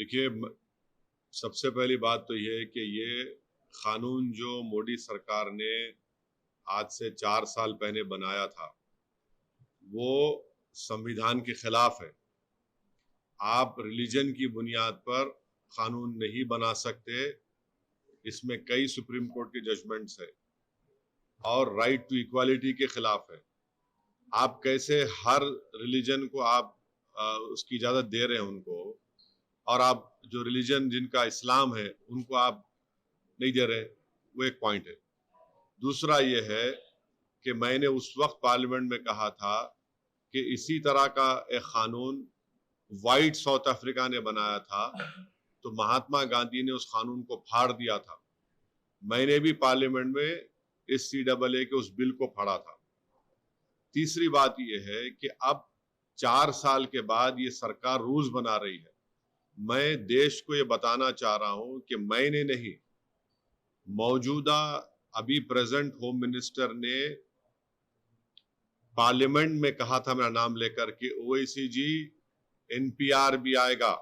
देखिए, सबसे पहली बात तो ये है कि ये कानून जो मोदी सरकार ने आज से 4 साल पहले बनाया था, वो संविधान के खिलाफ है। आप रिलीजन की बुनियाद पर कानून नहीं बना सकते। इसमें कई सुप्रीम कोर्ट के जजमेंट्स है और राइट टू इक्वालिटी के खिलाफ है। आप कैसे हर रिलीजन को आप उसकी इजाजत दे रहे हैं उनको, और आप जो रिलीजन जिनका इस्लाम है उनको आप नहीं दे रहे, वो एक पॉइंट है। दूसरा ये है कि मैंने उस वक्त पार्लियामेंट में कहा था कि इसी तरह का एक कानून वाइट साउथ अफ्रीका ने बनाया था, तो महात्मा गांधी ने उस कानून को फाड़ दिया था। मैंने भी पार्लियामेंट में इस CAA के उस बिल को फाड़ा था। तीसरी बात यह है कि अब 4 साल के बाद ये सरकार रूल्स बना रही है। मैं देश को ये बताना चाह रहा हूं कि मैंने नहीं, मौजूदा अभी प्रेजेंट होम मिनिस्टर ने पार्लियामेंट में कहा था मेरा नाम लेकर कि ओवैसी जी, NPR भी आएगा,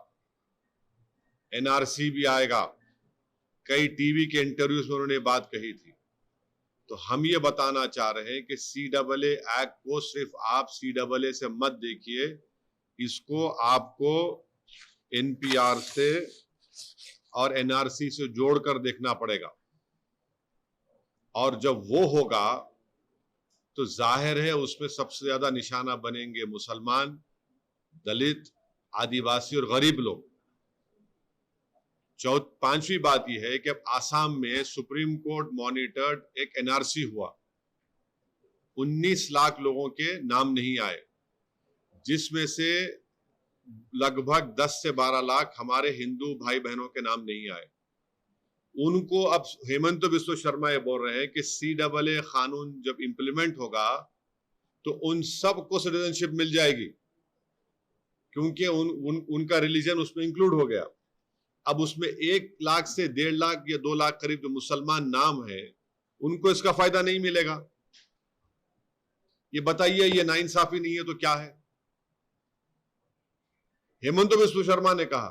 NRC भी आएगा। कई टीवी के इंटरव्यूज में उन्होंने बात कही थी। तो हम ये बताना चाह रहे हैं कि CAA एक्ट को सिर्फ आप CAA से मत देखिए, इसको आपको NPR से और NRC से जोड़कर देखना पड़ेगा। और जब वो होगा तो जाहिर है उसमें सबसे ज्यादा निशाना बनेंगे मुसलमान, दलित, आदिवासी और गरीब लोग। पांचवी बात यह है कि अब आसाम में सुप्रीम कोर्ट मॉनिटर्ड एक NRC हुआ। 19 लाख लोगों के नाम नहीं आए, जिसमें से लगभग 10 से 12 लाख हमारे हिंदू भाई बहनों के नाम नहीं आए। उनको अब हेमंत बिस्वा शर्मा ये बोल रहे हैं कि CAA कानून जब इंप्लीमेंट होगा तो उन सबको सिटीजनशिप मिल जाएगी, क्योंकि उनका रिलीजन उसमें इंक्लूड हो गया। अब उसमें 1 लाख से 1.5 लाख या 2 लाख करीब जो मुसलमान नाम है, उनको इसका फायदा नहीं मिलेगा। ये बताइए, ये नाइंसाफी नहीं है तो क्या है? हेमंत बिस्वा शर्मा ने कहा,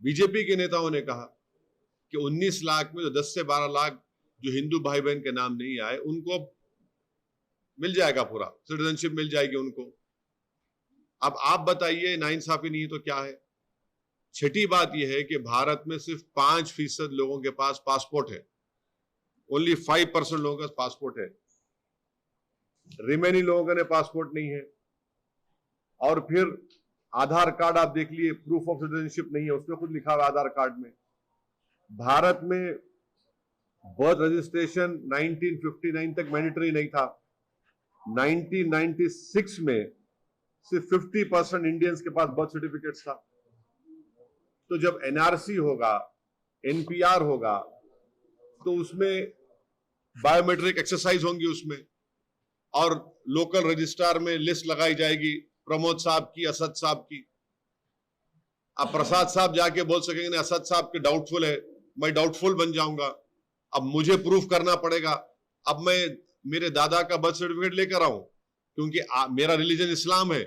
बीजेपी के नेताओं ने कहा कि 19 लाख में जो 10 से 12 लाख जो हिंदू भाई बहन के नाम नहीं आए, उनको मिल जाएगा, पूरा सिटीजनशिप मिल जाएगी उनको। अब आप बताइए, नाइंसाफी नहीं है तो क्या है? छठी बात यह है कि भारत में सिर्फ 5% लोगों के पास पासपोर्ट है। ओनली 5% लोगों के पास पासपोर्ट है। रिमेनिंग लोगों के पासपोर्ट नहीं है। और फिर आधार कार्ड आप देख लिए, प्रूफ ऑफ सिटीजनशिप नहीं है, उसमें खुद लिखा हुआ आधार कार्ड में। भारत में बर्थ रजिस्ट्रेशन 1959 तक मैंडेटरी नहीं था। 1996 में सिर्फ 50% इंडियंस के पास बर्थ सर्टिफिकेट्स था। तो जब NRC होगा, NPR होगा, तो उसमें बायोमेट्रिक एक्सरसाइज होंगी उसमें, और लोकल रजिस्ट्रार में लिस्ट लगाई जाएगी प्रमोद साहब की, असद साहब की। अब प्रसाद साहब जाके बोल सकेंगे नहीं, असद साहब के डाउटफुल है, मैं डाउटफुल बन जाऊंगा। अब मुझे प्रूफ करना पड़ेगा। अब मैं मेरे दादा का बर्थ सर्टिफिकेट लेकर आऊं, क्योंकि मेरा रिलीजन इस्लाम है।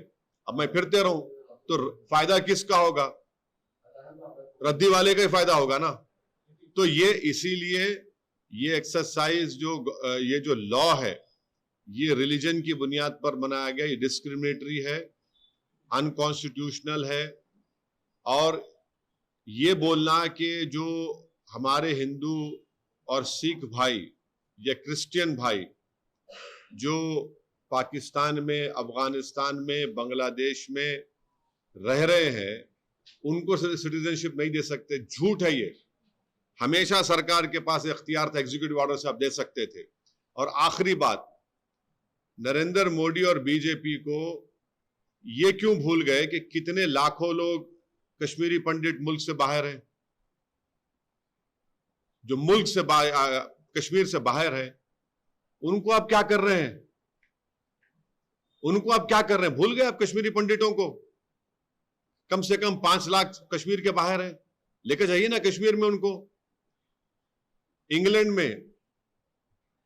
अब मैं फिरते रहूं तो फायदा किसका होगा? रद्दी वाले का ही फायदा होगा ना। तो ये इसीलिए ये एक्सरसाइज ये जो लॉ है, ये रिलीजन की बुनियाद पर बनाया गया, ये डिस्क्रिमिनेटरी है, अनकॉन्स्टिट्यूशनल है। और ये बोलना कि जो हमारे हिंदू और सिख भाई या क्रिश्चियन भाई जो पाकिस्तान में, अफगानिस्तान में, बांग्लादेश में रह रहे हैं, उनको सिटीजनशिप नहीं दे सकते, झूठ है ये। हमेशा सरकार के पास इख्तियार था, एग्जीक्यूटिव ऑर्डर से आप दे सकते थे। और आखिरी बात, नरेंद्र मोदी और बीजेपी को ये क्यों भूल गए कि कितने लाखों लोग कश्मीरी पंडित मुल्क से बाहर हैं, जो मुल्क से कश्मीर से बाहर है, उनको आप क्या कर रहे हैं? उनको आप क्या कर रहे हैं? भूल गए आप कश्मीरी पंडितों को? कम से कम 5 लाख कश्मीर के बाहर हैं, लेकर जाइए ना कश्मीर में उनको। इंग्लैंड में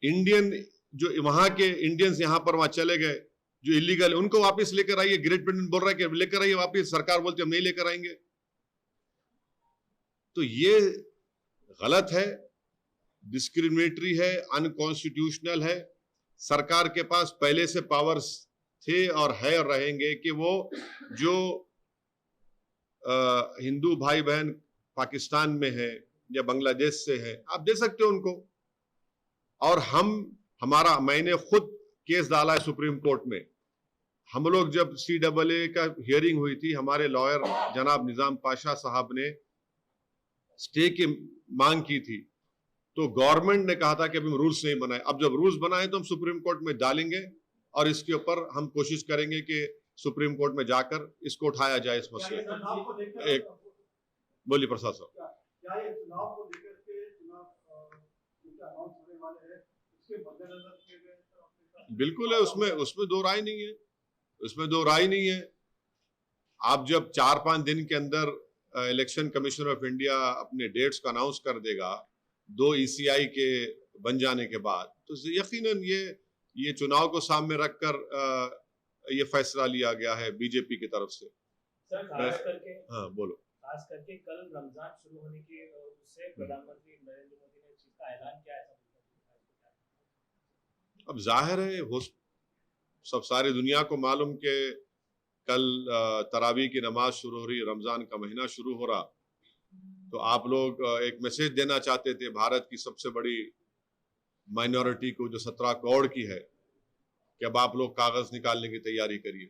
इंडियन, जो वहां के इंडियंस यहां पर वहां चले गए जो इलीगल, उनको वापस लेकर आइए। ग्रेट ब्रिटेन बोल रहा है कि लेकर आइए वापस, सरकार बोलती है हम नहीं लेकर आएंगे। तो ये गलत है, डिस्क्रिमिनेटरी है, अनकॉन्स्टिट्यूशनल है। सरकार के पास पहले से पावर्स थे और है और रहेंगे कि वो जो हिंदू भाई बहन पाकिस्तान में है या बांग्लादेश से है, आप दे सकते हो उनको। और मैंने खुद केस डाला है सुप्रीम कोर्ट में। हम लोग जब CAA का हियरिंग हुई थी, हमारे लॉयर जनाब निजाम पाशा साहब ने स्टे की मांग की थी, तो गवर्नमेंट ने कहा था कि अभी हम रूल्स नहीं बनाए। अब जब रूल्स बनाए तो हम सुप्रीम कोर्ट में डालेंगे और इसके ऊपर हम कोशिश करेंगे कि सुप्रीम कोर्ट में जाकर इसको उठाया जाए इस मसले को। एक बोलिए प्रसाद साहब। बिल्कुल है, उसमें दो राय नहीं है, उसमें दो राय नहीं है। आप जब 4-5 दिन के अंदर इलेक्शन कमीशन ऑफ इंडिया अपने डेट्स का अनाउंस कर देगा 2 ECI के बन जाने के बाद, तो यकीनन ये चुनाव को सामने रखकर ये फैसला लिया गया है बीजेपी की तरफ से। सर खास करके हाँ बोलो। खास करके कल रमजान शुरू होने की उससे प्रधानमंत्री नरेंद्र मोदी ने इस चीज का ऐलान किया है। अब जाहिर है हो सब सारी दुनिया को मालूम कि कल तरावी की नमाज शुरू हो रही, रमजान का महीना शुरू हो रहा, तो आप लोग एक मैसेज देना चाहते थे भारत की सबसे बड़ी माइनॉरिटी को जो 17 करोड़ की है कि अब आप लोग कागज निकालने की तैयारी करिए।